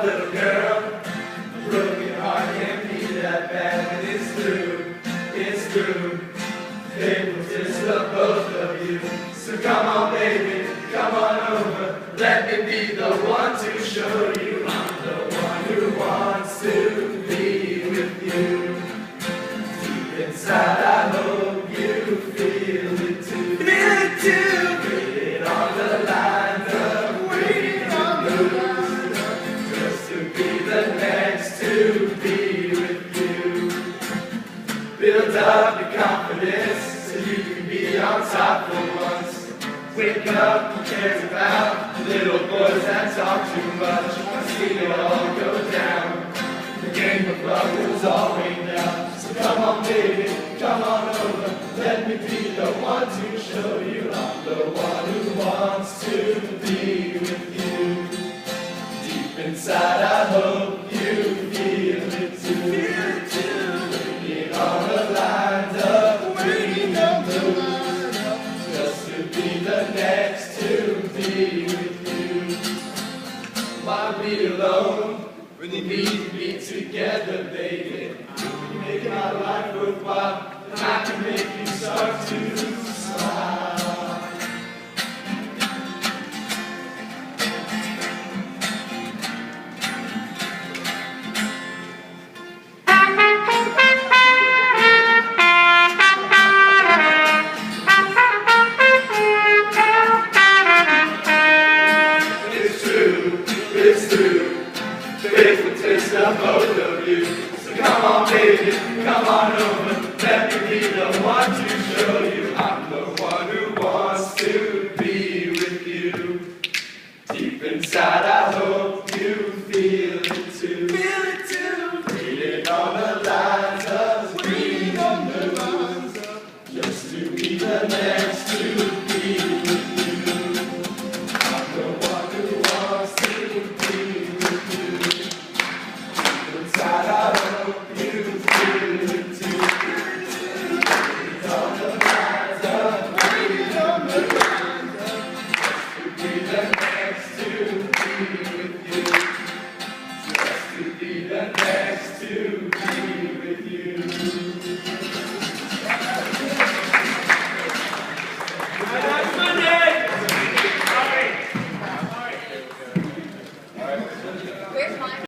little girl. A broken heart can't be that bad when it's through. It's through. It was just the both of you. So come on, baby, come on over. Let me be the one to show you I'm the one who wants to be with you. Deep inside, I hope you feel it too. Feel it too. Waiting on the line up, waiting on the line up, just to be the next to be with you. Build up your confidence so you can be on top for once. Wake up, who cares about little boys that talk too much? I see it all go down. The game of love is all rained out. So come on, baby, come on over. Let me be the one to show you I'm the one who wants to be with you. Deep inside, I hope you feel it too. Feel it too. Waiting on the lines up, waiting on the lines up, just to be the next to be with you. Why be alone when you need to be together, baby? You make my life worthwhile, and I can make you start to smile. It's through, faithful taste of both of you. So come on, baby, come on over. Let me be the one to show you I'm the one who wants to be with you. Deep inside, I hope you feel it too. Feel it too. Waiting on the lines up, waiting on the lines up, just to be the next to be with you. I'm the one who wants to be with you. Deep inside, I hope you feel it too. Waiting on the lines up, waiting on the lines up, just to be the next to be with you. Just to be the next to